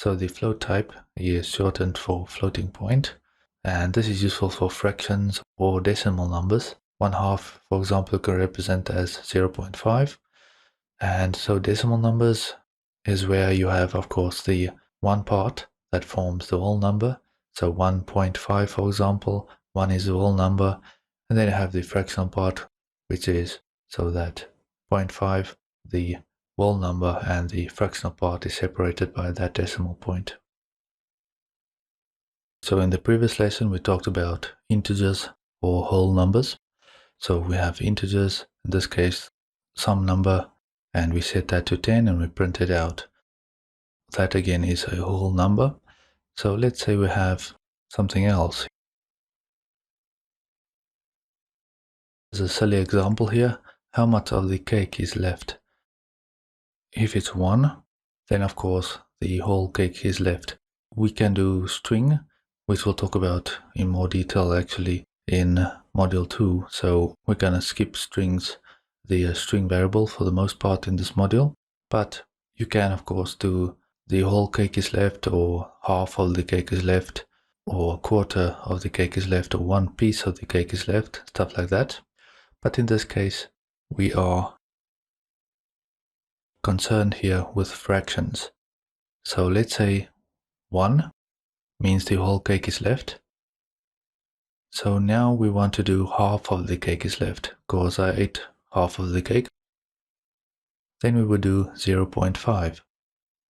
So the float type is shortened for floating point, and this is useful for fractions or decimal numbers. 1/2, for example, can represent as 0.5. And so decimal numbers is where you have, of course, the one part that forms the whole number. So 1.5, for example, 1 is the whole number. And then you have the fractional part, which is so that 0.5, the whole number, and the fractional part is separated by that decimal point. So in the previous lesson, we talked about integers or whole numbers. So we have integers, in this case, some number, and we set that to 10 and we print it out. That again is a whole number. So let's say we have something else. There's a silly example here. How much of the cake is left? If it's 1, then of course the whole cake is left. We can do string, which we'll talk about in more detail actually in module 2. So we're going to skip strings, the string variable for the most part in this module. But you can of course do the whole cake is left, or half of the cake is left, or a quarter of the cake is left, or one piece of the cake is left, stuff like that. But in this case, we are concerned here with fractions. So let's say 1 means the whole cake is left. So now we want to do half of the cake is left, because I ate half of the cake. Then we would do 0.5.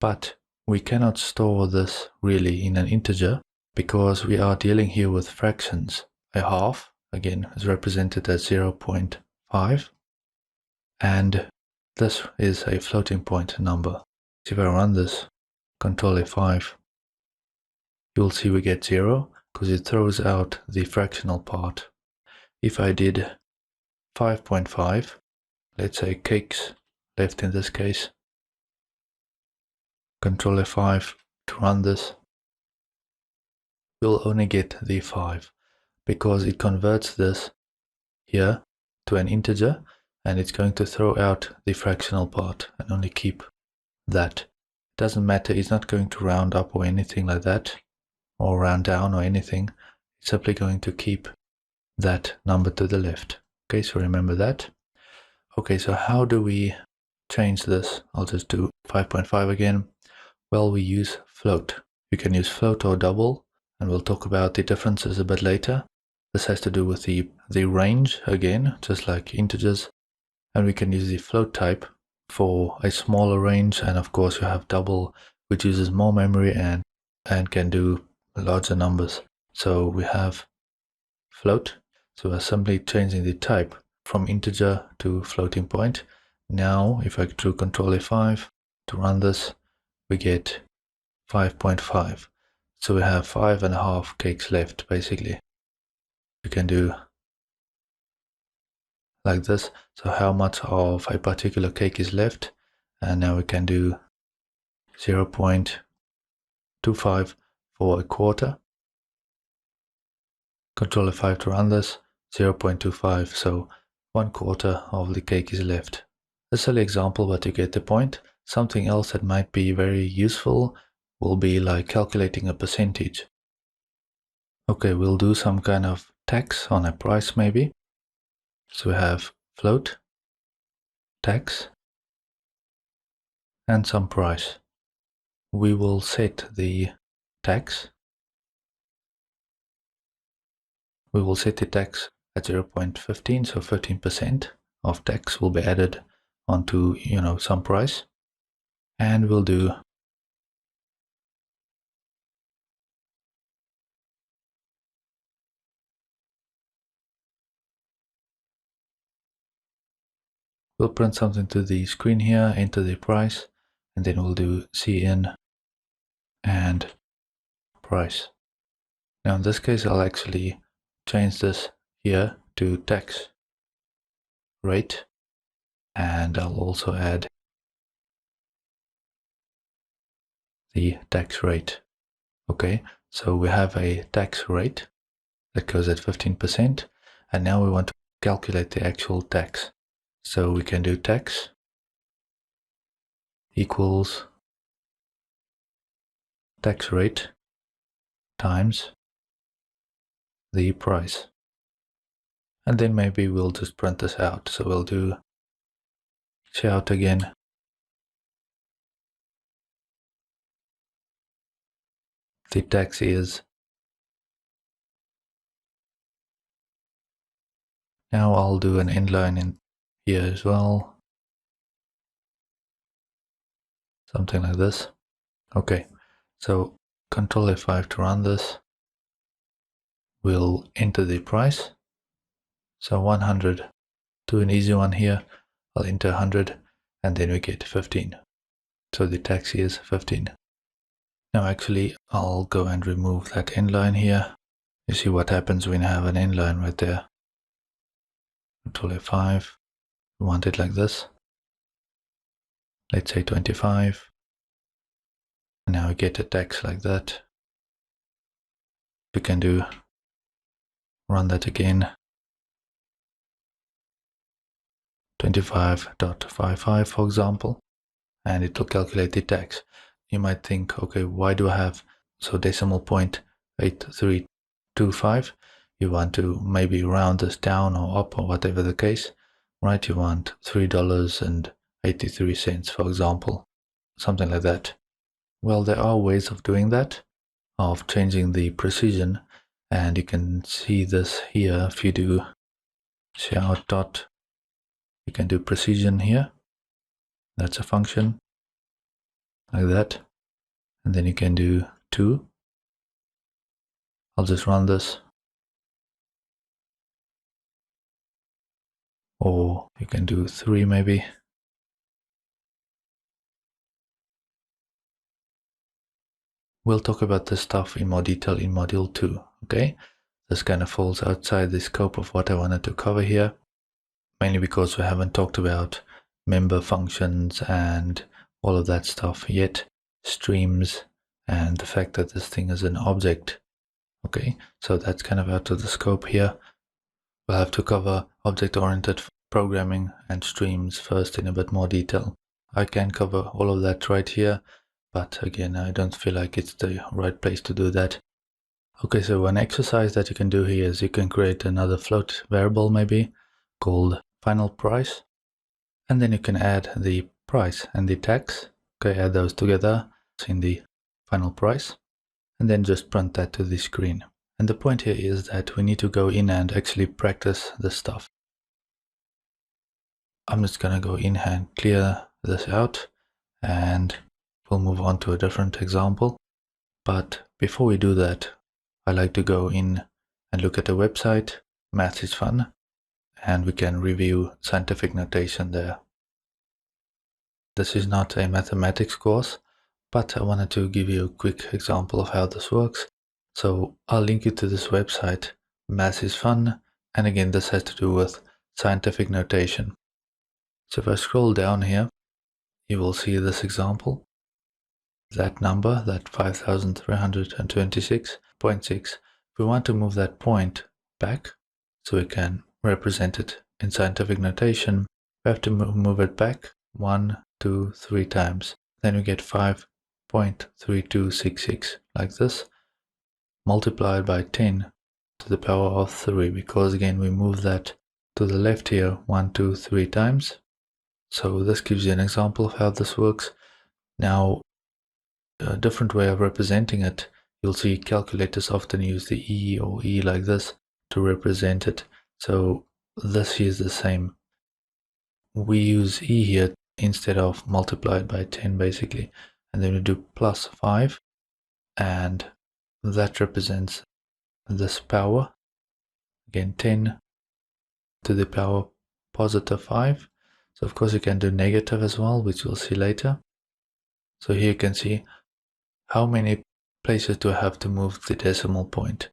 But we cannot store this really in an integer, because we are dealing here with fractions. A half, again, is represented as 0.5. And this is a floating point number. If I run this, Control F5, you'll see we get 0, because it throws out the fractional part. If I did 5.5, let's say cakes left in this case, Control F5 to run this, you'll only get the 5, because it converts this here to an integer, and it's going to throw out the fractional part and only keep that. It doesn't matter, it's not going to round up or anything like that, or round down or anything. It's simply going to keep that number to the left. Okay, so remember that. Okay, so how do we change this? I'll just do 5.5 again. Well, we use float. You can use float or double, and we'll talk about the differences a bit later. This has to do with the range again, just like integers. And we can use the float type for a smaller range, and of course you have double, which uses more memory and can do larger numbers. So we have float, so we're simply changing the type from integer to floating point. Now if I do Control F5 to run this, we get 5.5. So we have 5.5 cakes left basically. You can do like this, so how much of a particular cake is left, and now we can do 0.25 for a quarter. Control F5 to run this, 0.25, so 1/4 of the cake is left. A silly example, but you get the point. Something else that might be very useful will be like calculating a percentage. Okay, we'll do some kind of tax on a price maybe. So we have float, tax, and some price. We will set the tax. We will set the tax at 0.15, so 15% of tax will be added onto, some price. And we'll do we'll print something to the screen here, enter the price, and then we'll do CN and price. Now in this case, I'll actually change this here to tax rate, and I'll also add the tax rate. Okay, so we have a tax rate that goes at 15%, and now we want to calculate the actual tax. So we can do tax equals tax rate times the price. And then maybe we'll just print this out. So we'll do shout again. The tax is. Now I'll do an inline in here as well. Something like this. Okay, so Control F5 to run this. We'll enter the price. So 100. Do an easy one here. I'll enter 100 and then we get 15. So the tax is 15. Now actually I'll go and remove that inline here. You see what happens when I have an inline right there. Control F5. We want it like this. Let's say 25. And now we get a tax like that. We can do run that again. 25.55 for example, and it will calculate the tax. You might think, okay, why do I have decimal point 8325? You want to maybe round this down or up or whatever the case, right? You want $3.83 for example, something like that. Well, there are ways of doing that, of changing the precision, and you can see this here. If you do shout dot, you can do precision here. That's a function like that. And then you can do 2. I'll just run this. Or you can do 3 maybe. We'll talk about this stuff in more detail in module 2, okay? This kind of falls outside the scope of what I wanted to cover here, mainly because we haven't talked about member functions and all of that stuff yet, streams, and the fact that this thing is an object. Okay, so that's kind of out of the scope here. We'll have to cover object-oriented programming and streams first in a bit more detail. I can cover all of that right here, but again, I don't feel like it's the right place to do that. Okay, so an exercise that you can do here is you can create another float variable maybe called final price, and then you can add the price and the tax. Okay, add those together in the final price, and then just print that to the screen. And the point here is that we need to go in and actually practice this stuff. I'm just gonna go in and clear this out, and we'll move on to a different example. But before we do that, I like to go in and look at the website. Math is fun, and we can review scientific notation there. This is not a mathematics course, but I wanted to give you a quick example of how this works. So I'll link you to this website, Math is Fun, and again this has to do with scientific notation. So if I scroll down here, you will see this example. That number, that 5,326.6, we want to move that point back so we can represent it in scientific notation. We have to move it back 1, 2, 3 times. Then we get 5.3266 like this, multiplied by 10 to the power of 3, because again we move that to the left here 1, 2, 3 times. So this gives you an example of how this works. Now, a different way of representing it, you'll see calculators often use the E or E like this to represent it. So this is the same. We use E here instead of multiplied by 10 basically, and then we do plus 5, and that represents this power, again 10 to the power positive 5. So of course you can do negative as well, which we'll see later. So here you can see how many places do I have to move the decimal point.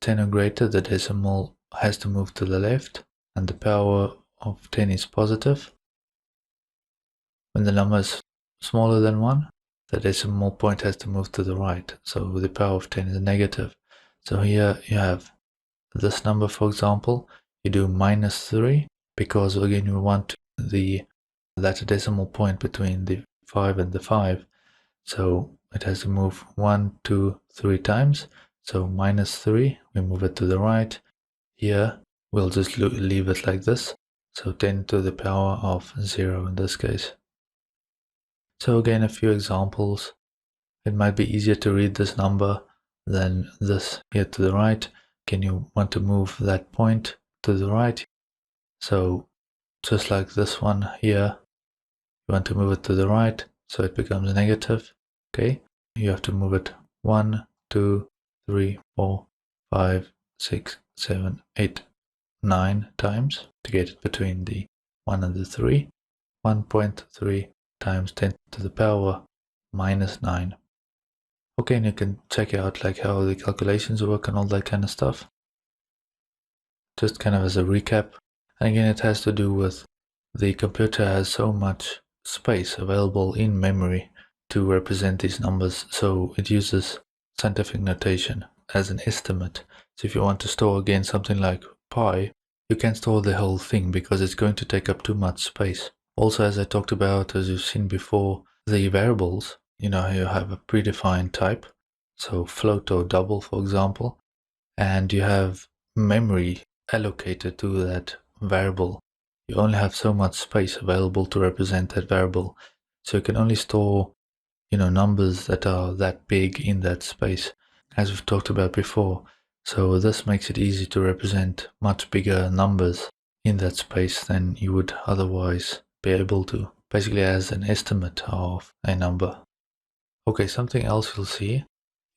10 or greater, the decimal has to move to the left, and the power of 10 is positive. When the number is smaller than 1, the decimal point has to move to the right, so the power of 10 is negative. So here you have this number, for example, you do minus 3, because again we want that decimal point between the 5 and the 5. So it has to move 1, 2, 3 times. So -3, we move it to the right. Here, we'll just leave it like this. So 10 to the power of 0 in this case. So again, a few examples. It might be easier to read this number than this here to the right. Can you want to move that point to the right? So just like this one here, you want to move it to the right, so it becomes negative. Okay, you have to move it 1, 2, 3, 4, 5, 6, 7, 8, 9 times to get it between the 1 and the 3. 1.3 times 10 to the power -9. Okay, and you can check out like how the calculations work and all that kind of stuff. Just kind of as a recap. And again, it has to do with the computer has so much space available in memory to represent these numbers, so it uses scientific notation as an estimate. So if you want to store again something like pi, you can't store the whole thing because it's going to take up too much space. Also, as I talked about, as you've seen before, the variables, you have a predefined type, so float or double, for example, and you have memory allocated to that variable. You only have so much space available to represent that variable, so you can only store numbers that are that big in that space, as we've talked about before. So this makes it easy to represent much bigger numbers in that space than you would otherwise be able to, basically as an estimate of a number. Okay, something else you'll see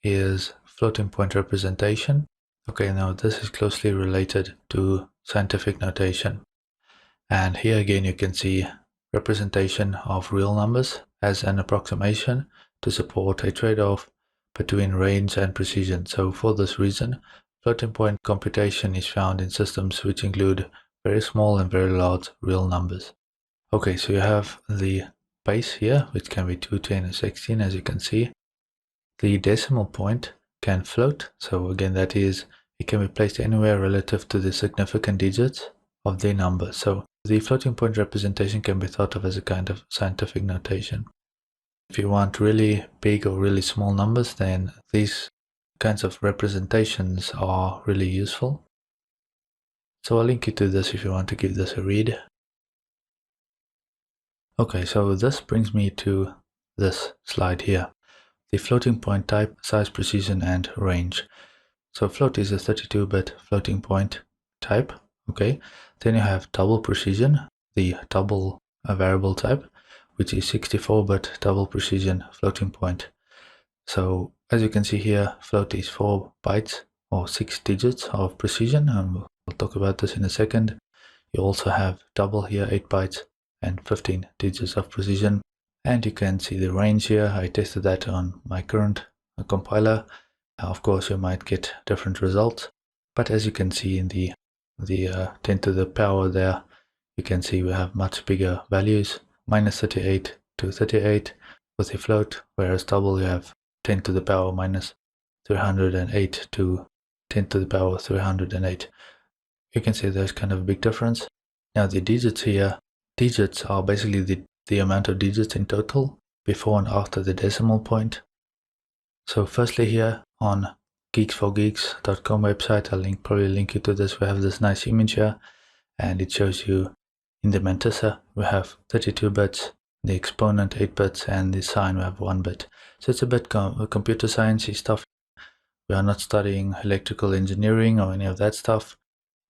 is floating point representation. Okay, now this is closely related to scientific notation. And here again you can see representation of real numbers as an approximation to support a trade-off between range and precision. So for this reason, floating point computation is found in systems which include very small and very large real numbers. Okay, so you have the base here, which can be 2, 10, and 16, as you can see. The decimal point can float, so again that is, it can be placed anywhere relative to the significant digits of the number. So the floating point representation can be thought of as a kind of scientific notation. If you want really big or really small numbers, then these kinds of representations are really useful. So I'll link you to this if you want to give this a read. Okay, so this brings me to this slide here. The floating point type, size, precision, and range. So float is a 32-bit floating point type. Okay, then you have double precision, the double variable type, which is 64-bit double precision floating point. So as you can see here, float is 4 bytes or 6 digits of precision, and we'll talk about this in a second. You also have double here, 8 bytes and 15 digits of precision. And you can see the range here. I tested that on my current compiler. Of course, you might get different results, but as you can see in the 10 to the power there, you can see we have much bigger values, -38 to 38 with the float, whereas double you have 10 to the power -308 to 10 to the power 308. You can see there's kind of a big difference. Now the digits here, digits are basically the amount of digits in total before and after the decimal point. So firstly here on geeks4geeks.com website, I'll probably link you to this. We have this nice image here, and it shows you in the mantissa we have 32 bits, the exponent 8 bits, and the sign we have 1 bit. So it's a bit computer sciencey stuff. We are not studying electrical engineering or any of that stuff.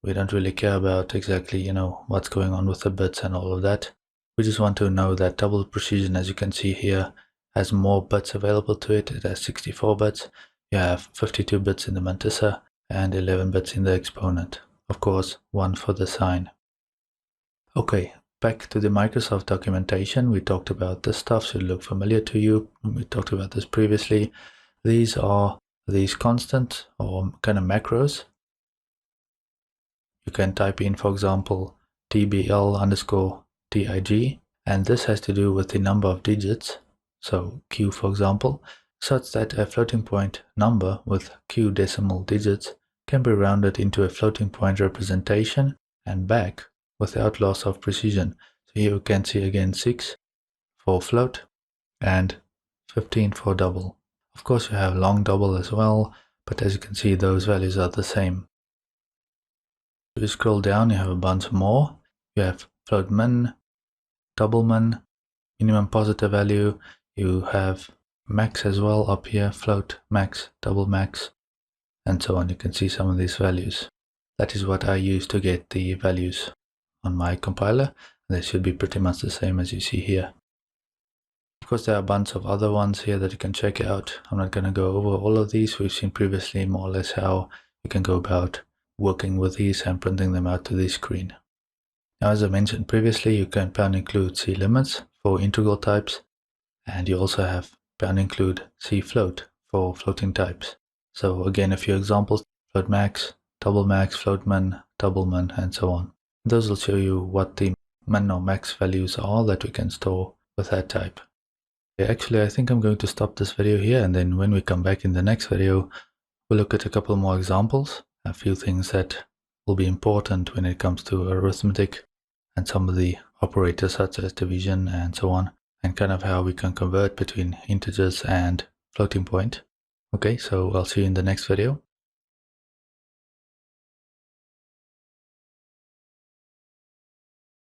We don't really care about exactly, what's going on with the bits and all of that. We just want to know that double precision, as you can see here, has more bits available to it. It has 64 bits. You have 52 bits in the mantissa and 11 bits in the exponent. Of course, 1 for the sign. Okay, back to the Microsoft documentation. We talked about this stuff, should look familiar to you. We talked about this previously. These are these constant or kind of macros. You can type in, for example, tbl_dig, and this has to do with the number of digits, so q for example, such that a floating point number with q decimal digits can be rounded into a floating point representation and back without loss of precision. So here you can see again 6 for float and 15 for double. Of course, you have long double as well, but as you can see, those values are the same. If you scroll down, you have a bunch more. You have float min, double min, minimum positive value. You have max as well up here, float max, double max, and so on. You can see some of these values. That is what I use to get the values on my compiler. They should be pretty much the same as you see here. Of course, there are a bunch of other ones here that you can check out. I'm not going to go over all of these. We've seen previously more or less how you can go about working with these and printing them out to the screen. Now, as I mentioned previously, you can pound include C limits for integral types, and you also have pound include C float for floating types. So again, a few examples: float max, float min, double min, and so on. Those will show you what the min or max values are that we can store with that type. Okay, actually, I think I'm going to stop this video here, and then when we come back in the next video, we'll look at a couple more examples, a few things that will be important when it comes to arithmetic and some of the operators such as division and so on, and kind of how we can convert between integers and floating point. Okay, so I'll see you in the next video.